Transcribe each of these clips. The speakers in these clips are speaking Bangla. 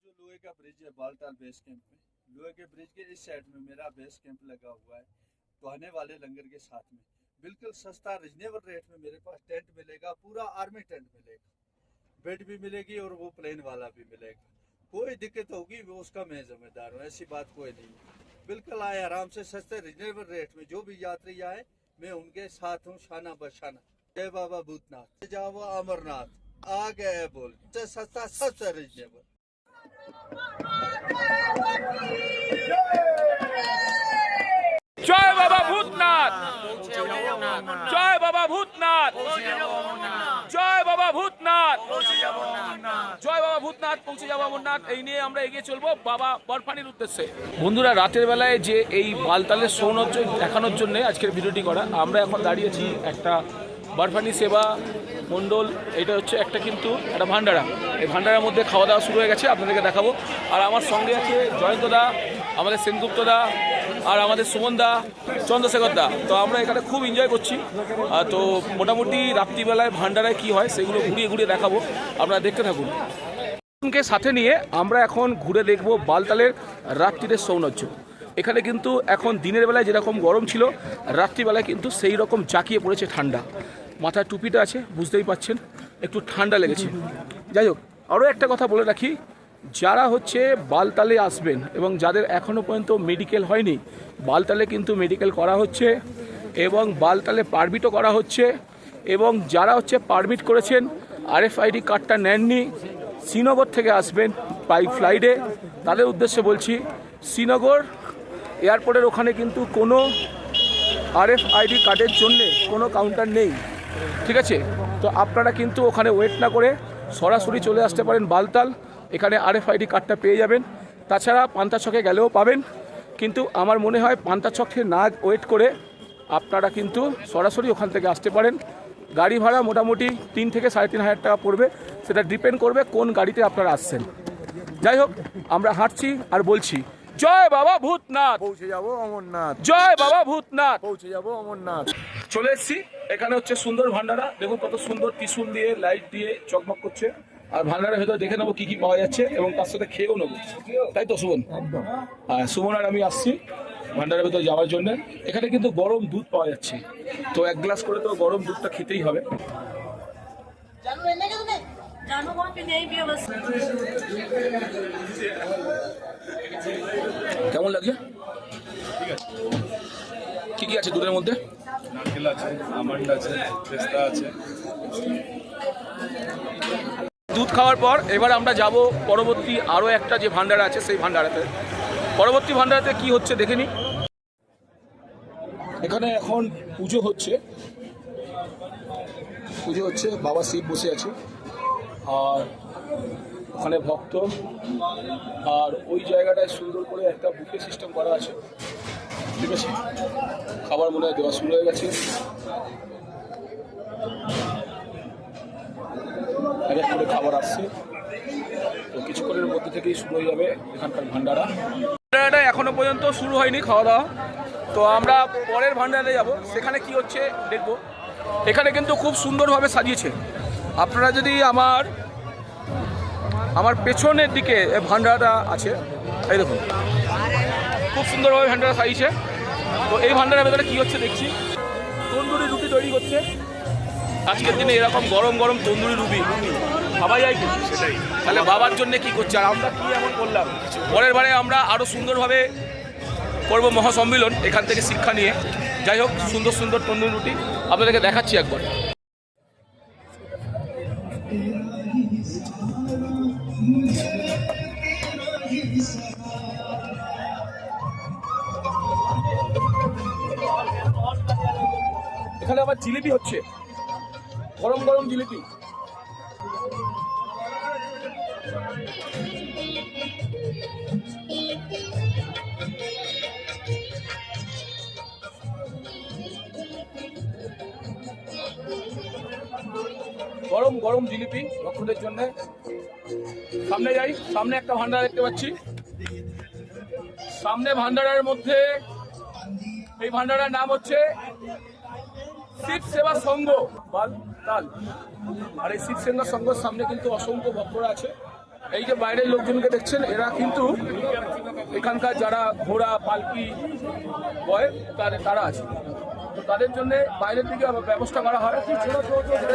जो लोहे का ब्रिज है बालटाल बेस कैंप में, लोहे के ब्रिज के इस साइड में मेरा बेस कैंप लगा हुआ है टहने वाले लंगर के साथ में। बिल्कुल सस्ता रिजनेबल रेट में मेरे पास टेंट मिलेगा, पूरा आर्मी टेंट मिलेगा, बेड भी मिलेगी और वो प्लेन वाला भी मिलेगा। कोई दिक्कत होगी वो उसका मैं जिम्मेदार हूँ, ऐसी बात कोई नहीं है। बिल्कुल आए आराम से सस्ते रिजनेबल रेट में, जो भी यात्री आए मैं उनके साथ हूँ शाना बशाना। जय बाबा भूतनाथ, जाओ अमरनाथ, आ गए बोल सस्ता सस्ता रिजनेबल। জয় বাবা ভূতনাথ, জয় বাবা ভূতনাথ, জয় বাবা ভূতনাথ, জয় বাবা ভূতনাথ, পৌঁছে যাবো অমরনাথ। এই নিয়ে আমরা এগিয়ে চলবো বাবা বরফানির উদ্দেশ্যে। বন্ধুরা, রাতের বেলায় যে এই বালতালের সৌন্দর্য দেখানোর জন্য আজকের ভিডিওটি করা। আমরা এখন দাঁড়িয়েছি একটা বরফানি সেবা মণ্ডল, এটা হচ্ছে একটা কিন্তু একটা ভান্ডারা। এই ভান্ডারার মধ্যে খাওয়া দাওয়া শুরু হয়ে গেছে, আপনাদেরকে দেখাবো। আর আমার সঙ্গে আছে জয়ন্তদা, আমাদের সেনগুপ্তদা, আর আমাদের সুমনদা, চন্দ্রশেখরদা। তো আমরা এখানে খুব এনজয় করছি। তো মোটামুটি রাত্রিবেলায় ভান্ডারায় কি হয় সেগুলো ঘুরিয়ে ঘুরিয়ে দেখাবো, আপনারা দেখতে থাকুন। সাথে নিয়ে আমরা এখন ঘুরে দেখব বালতালের রাত্রির সৌন্দর্য। এখানে কিন্তু এখন দিনের বেলায় যেরকম গরম ছিল, রাত্রিবেলায় কিন্তু সেই রকম জাঁকিয়ে পড়েছে ঠান্ডা। মাথায় টুপিটা আছে, বুঝতেই পাচ্ছেন একটু ঠান্ডা লেগেছে। যাই হোক, আরও একটা কথা বলে রাখি, যারা হচ্ছে বালতালে আসবেন এবং যাদের এখনও পর্যন্ত মেডিকেল হয়নি, বালতালে কিন্তু মেডিকেল করা হচ্ছে এবং বালতালে পারমিটও করা হচ্ছে। এবং যারা হচ্ছে পারমিট করেছেন, RFID কার্ডটা নেননি, শ্রীনগর থেকে আসবেন বাই ফ্লাইটে, তাদের উদ্দেশ্যে বলছি শ্রীনগর এয়ারপোর্টের ওখানে কিন্তু কোনো RFID কার্ডের জন্যে কোনো কাউন্টার নেই, ঠিক আছে? তো আপনারা কিন্তু ওখানে ওয়েট না করে সরাসরি চলে আসতে পারেন বালতাল, এখানে RFID কার্ডটা পেয়ে যাবেন। তাছাড়া পান্তা ছকে গেলেও পাবেন, কিন্তু আমার মনে হয় পান্তা ছকে না ওয়েট করে আপনারা কিন্তু সরাসরি ওখান থেকে আসতে পারেন। গাড়ি ভাড়া মোটামুটি 3 থেকে 3,500 টাকা পড়বে, সেটা ডিপেন্ড করবে কোন গাড়িতে আপনারা আসছেন। যাই হোক, আমরা হাঁটছি আর বলছি জয় বাবা ভূতনাথ, পৌঁছে যাবো অমরনাথ, জয় বাবা ভূতনাথ, পৌঁছে যাবো অমরনাথ। চলে এসেছি। এখানে হচ্ছে সুন্দর ভান্ডারা, দেখুন কত সুন্দর ত্রিশূল দিয়ে লাইট দিয়ে চকমক করছে। আর ভান্ডারের ভেতর দেখে নেবো কি কি পাওয়া যাচ্ছে এবং তার সাথে খেয়েও নেবো, তাই তো সুমন? সুমন আর আমি আসছি ভান্ডারের ভেতর যাওয়ার জন্য। এখানে কিন্তু গরম দুধ পাওয়া যাচ্ছে, তো 1 গ্লাস করে তো গরম দুধটা খেতেই হবে। কেমন লাগছে? কি কি আছে দুধের মধ্যে? নারকেল আছে, আমন্ড আছে, পেস্তা আছে। দুধ খাওয়ার পর এবার আমরা যাব পরবর্তী আরও একটা যে ভান্ডারা আছে সেই ভান্ডারাতে। পরবর্তী ভান্ডারাতে কি হচ্ছে দেখে নিই। এখানে এখন পুজো হচ্ছে, বাবা শিব বসে আছে আর ওখানে ভক্ত। আর ওই জায়গাটায় সুন্দর করে একটা বুফে সিস্টেম করা আছে, ঠিক আছে? খাবার মনে হয় দেওয়া শুরু হয়ে গেছে, এক এক করে খাবার আসছে। তো কিছুক্ষণের মধ্যে থেকেই শুরু হয়ে যাবে এখানকার ভান্ডারা। ভান্ডারাটা এখনো পর্যন্ত শুরু হয়নি খাওয়া দাওয়া, তো আমরা পরের ভান্ডারে যাব, সেখানে কি হচ্ছে দেখবো। এখানে কিন্তু খুব সুন্দরভাবে সাজিয়েছে। আপনারা যদি আমার পেছনের দিকে ভান্ডারাটা আছে, এই দেখুন খুব সুন্দরভাবে ভান্ডারা সাজিয়েছে। তো এই ভান্ডারের ভেতরে কী হচ্ছে দেখছি, তন্দুরি রুটি তৈরি করছে। আজকের দিনে এরকম গরম গরম তন্দুরি রুটি ভাবা যায় কি? সেটাই তাহলে বাবার জন্য কি করছে, আর আমরা কি এমন করলাম। পরের বারে আমরা আরও সুন্দরভাবে করবো মহাসম্মিলন, এখান থেকে শিক্ষা নিয়ে। যাই হোক, সুন্দর সুন্দর তন্দুরি রুটি আপনাদেরকে দেখাচ্ছি একবার। এখানে আবার জিলিপি হচ্ছে, গরম গরম জিলিপি। গরম গরম জিলিপি ভক্তদের জন্য। সামনে যাই, সামনে একটা ভান্ডারা দেখতে পাচ্ছি। সামনে ভান্ডারার মধ্যে, এই ভান্ডারার নাম হচ্ছে শিব সেবা সংঘ বালতাল। আর এই শিব সেবা সংঘের সামনে কিন্তু অসংখ্য ভক্তরা আছে। এই যে বাইরের লোকজনকে দেখছেন, এরা কিন্তু এখানকার যারা ঘোড়া পালকি বয় তারা আছে, তো তাদের জন্য বাইরের দিকে ব্যবস্থা করা হয়, ঠিক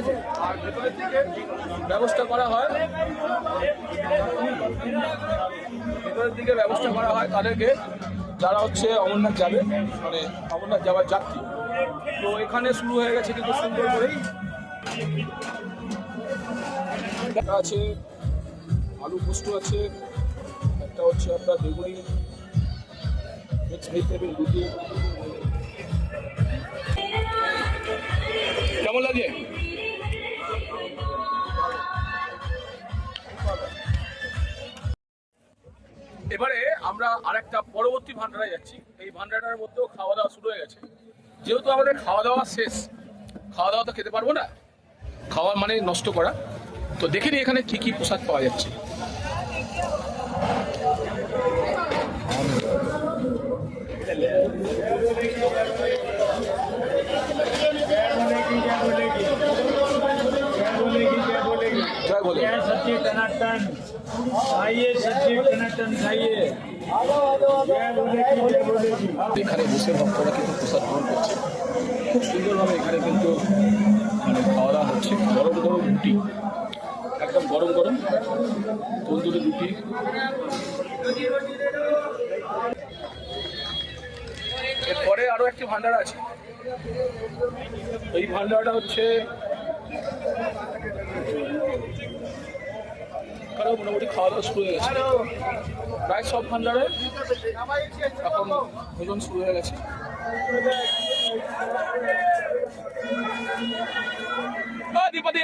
আছে? আর ভেতরের দিকে ব্যবস্থা করা হয়, ভেতরের দিকে ব্যবস্থা করা হয় তাদেরকে, যারা হচ্ছে অমরনাথ যাবে, মানে অমরনাথ যাওয়ার যাত্রী। তো এখানে শুরু হয়ে গেছে কিন্তু সুন্দর করেই, একটা আছে আলু পোস্ত আছে, একটা হচ্ছে আপনার বেগুনি মিক্স ভেজিটেবল রুটি। কেমন লাগে? এবারে আমরা আরেকটা পরবর্তী ভান্ডারে যাচ্ছি। এই ভান্ডারের মধ্যেও খাওয়া দাওয়া শুরু হয়ে গেছে। যেহেতু আমাদের খাওয়া দাওয়া শেষ, খাওয়া দাওয়া তো খেতে পারবো না, খাওয়া মানে নষ্ট করা। তো দেখে নিই এখানে কি কি প্রসাদ পাওয়া যাচ্ছে। जय बोले सच्ची टनाटन खाइए, सच्ची टनाटन खाइए। এখানে বসে ভক্তরা কিন্তু প্রসাদ গ্রহণ করছে, খুব সুন্দরভাবে এখানে কিন্তু মানে খাওয়া দাওয়া হচ্ছে। গরম গরম রুটি, একদম গরম গরম তন্দুরি রুটি। এরপরে আরো একটি ভান্ডার আছে। এই ভান্ডারটা হচ্ছে মোটামুটি খাওয়া দাওয়া শুরু হয়ে গেছে, প্রায় সব ভান্ডারে এখন ভোজন শুরু হয়ে গেছে। দীপাদি,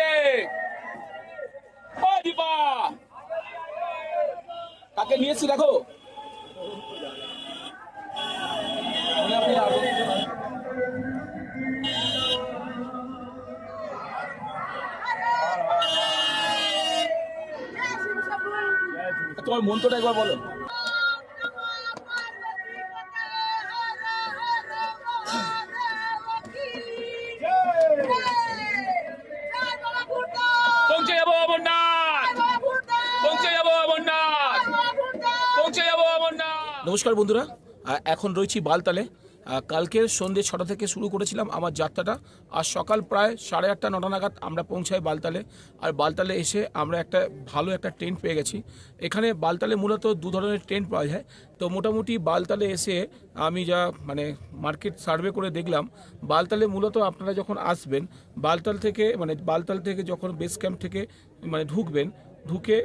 দীপা কাকে নিয়েছি দেখো। তোমার মন্ত্রটা একবার বলো। পৌঁছে যাবো অমরনাথ, পৌঁছে যাবো অমরনাথ, পৌঁছে যাবো অমরনাথ। নমস্কার বন্ধুরা, এখন রয়েছি বালতালে। কালকের সন্ধ্যে 6টা থেকে শুরু করেছিলাম আমার যাত্রাটা, আর সকাল প্রায় 8:30 9টা নাগাদ আমরা পৌঁছাই বালতালে। আর বালতালে এসে আমরা একটা ভালো একটা টেন্ট পেয়ে গেছি। এখানে বালতালে মূলত 2 ধরনের টেন্ট পাওয়া যায়। তো মোটামুটি বালতালে এসে আমি যা মানে মার্কেট সার্ভে করে দেখলাম, বালতালে মূলত আপনারা যখন আসবেন বালতাল থেকে যখন বেস ক্যাম্প থেকে মানে ঢুকে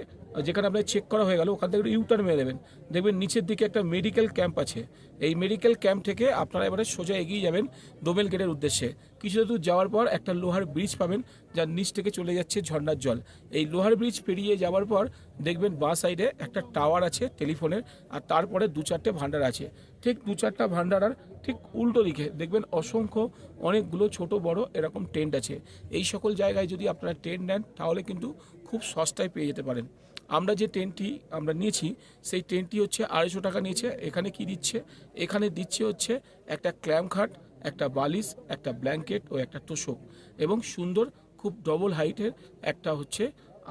যেখানে আপনার চেক করা হয়ে গেল, ওখান থেকে ইউটার্ন মেরে দেবেন, দেখবেন নিচের দিকে একটা মেডিকেল ক্যাম্প আছে। এই মেডিকেল ক্যাম্প থেকে আপনারা এবারে সোজা এগিয়ে যাবেন ডোমেল গেটের উদ্দেশ্যে। কিছুটা দূর যাওয়ার পর একটা লোহার ব্রিজ পাবেন, যার নিচ থেকে চলে যাচ্ছে ঝর্ণার জল। এই লোহার ব্রিজ পেরিয়ে যাওয়ার পর দেখবেন বাঁ সাইডে একটা টাওয়ার আছে টেলিফোনের, আর তারপরে 2-4টে ভান্ডার আছে। ঠিক 2-4টা ভান্ডারার ঠিক উল্টো দিকে দেখবেন অসংখ্য অনেকগুলো ছোট বড় এরকম টেন্ট আছে। এই সকল জায়গায় যদি আপনারা টেন্ট নেন তাহলে কিন্তু খুব সস্তায় পেয়ে যেতে পারেন। আমরা যে টেন্টটি আমরা নিয়েছি সেই টেন্টটি হচ্ছে 250 টাকা নিয়েছে। এখানে কি দিচ্ছে? এখানে দিচ্ছে হচ্ছে একটা ক্ল্যাম খাট, একটা বালিশ, একটা ব্ল্যাঙ্কেট ও একটা তোষক, এবং সুন্দর খুব ডবল হাইটের একটা হচ্ছে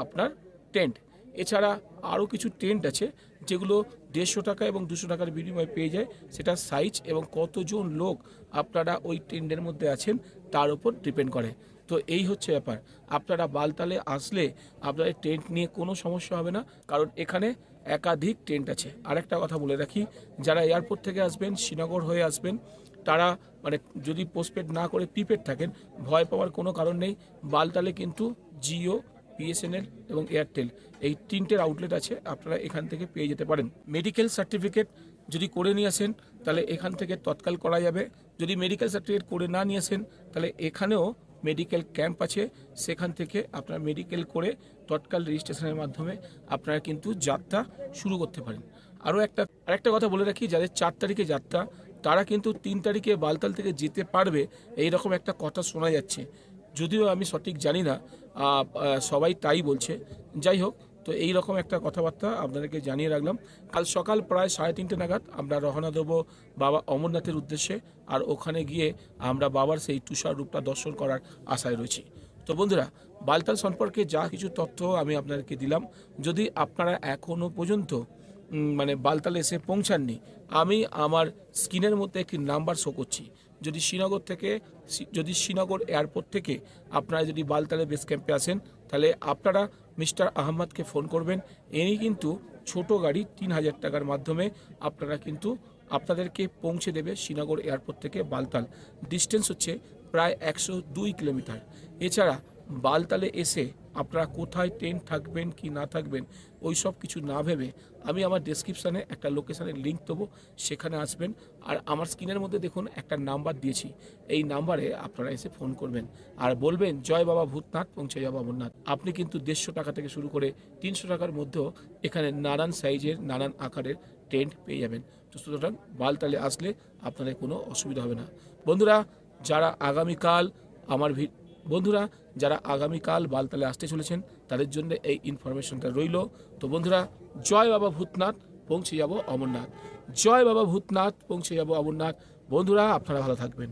আপনার টেন্ট। এছাড়া আরও কিছু টেন্ট আছে যেগুলো 150 টাকা এবং 200 টাকার বিনিময়ে পেয়ে যায়। সেটা সাইজ এবং কতজন লোক আপনারা ওই টেন্টের মধ্যে আছেন তার উপর ডিপেন্ড করে। তো এই হচ্ছে ব্যাপার। আপনারা বালতালে আসলে আপনাদের টেন্ট নিয়ে কোনো সমস্যা হবে না, কারণ এখানে একাধিক টেন্ট আছে। আরেকটা কথা বলে রাখি, যারা এয়ারপোর্ট থেকে আসবেন, শ্রীনগর হয়ে আসবেন, তারা মানে যদি পোস্টপেড না করে প্রিপেড থাকেন, ভয় পাওয়ার কোনো কারণ নেই। বালতালে কিন্তু জিও, বিএসএনএল এবং এয়ারটেল এই 3টের আউটলেট আছে, আপনারা এখান থেকে পেয়ে যেতে পারেন। মেডিকেল সার্টিফিকেট যদি করে নিয়ে আসেন তাহলে এখান থেকে তৎকাল করা যাবে। যদি মেডিকেল সার্টিফিকেট করে না নিয়ে আসেন তাহলে এখানেও মেডিকেল ক্যাম্প আছে, সেখান থেকে আপনারা মেডিকেল করে তৎকাল রেজিস্ট্রেশনের মাধ্যমে আপনারা কিন্তু যাত্রা শুরু করতে পারেন। আরেকটা কথা বলে রাখি, যাদের 4 তারিখে যাত্রা তারা কিন্তু 3 তারিখে বালতাল থেকে যেতে পারবে, এই রকম একটা কথা শোনা যাচ্ছে। যদিও আমি সঠিক জানি না, সবাই তাই বলছে। যাই হোক, তো এই রকম একটা কথাবার্তা আপনাদেরকে জানিয়ে রাখলাম। কাল সকাল প্রায় 3:30 নাগাদ আমরা রওনা দেবো বাবা অমরনাথের উদ্দেশ্যে, আর ওখানে গিয়ে আমরা বাবার সেই তুষার রূপটা দর্শন করার আশায় রয়েছি। তো বন্ধুরা, বালতাল সম্পর্কে যা কিছু তথ্য আমি আপনাদেরকে দিলাম, যদি আপনারা এখনও পর্যন্ত মানে বালতাল এসে পৌঁছাননি, আমি আমার স্ক্রিনের মধ্যে একটি নাম্বার শো করছি। যদি শ্রীনগর এয়ারপোর্ট থেকে আপনারা যদি বালতালে বেস ক্যাম্পে আসেন, তাহলে আপনারা মিস্টার আহমদকে ফোন করবেন। ইনি কিন্তু ছোট গাড়ি 3000 টাকার মাধ্যমে আপনারা কিন্তু আপনাদেরকে পৌঁছে দেবে শ্রীনগর এয়ারপোর্ট থেকে বালতাল। ডিস্টেন্স হচ্ছে প্রায় 102 কিলোমিটার। এছাড়া বালতালে এসে আপনারা কোথায় টেন্ট থাকবেন কি না থাকবেন ওই সব কিছু না ভেবে আমি আমার ডেসক্রিপশানে একটা লোকেশানের লিঙ্ক দেবো, সেখানে আসবেন। আর আমার স্ক্রিনের মধ্যে দেখুন একটা নাম্বার দিয়েছি, এই নাম্বারে আপনারা এসে ফোন করবেন আর বলবেন জয় বাবা ভূতনাথ পৌঁছে যাবো অমরনাথ। আপনি কিন্তু 150 টাকা থেকে শুরু করে 300 টাকার মধ্যেও এখানে নানান সাইজের নানান আকারের টেন্ট পেয়ে যাবেন। তো সুতরাং বালতালে আসলে আপনাদের কোনো অসুবিধা হবে না। বন্ধুরা, যারা আগামীকাল বালতালে আসতে চলেছেন তাদের জন্য এই ইনফরমেশনটা রইল। তো বন্ধুরা, জয় বাবা ভূতনাথ পৌঁছে যাব অমরনাথ। জয় বাবা ভূতনাথ পৌঁছে যাব অমরনাথ। বন্ধুরা, আপনারা ভালো থাকবেন।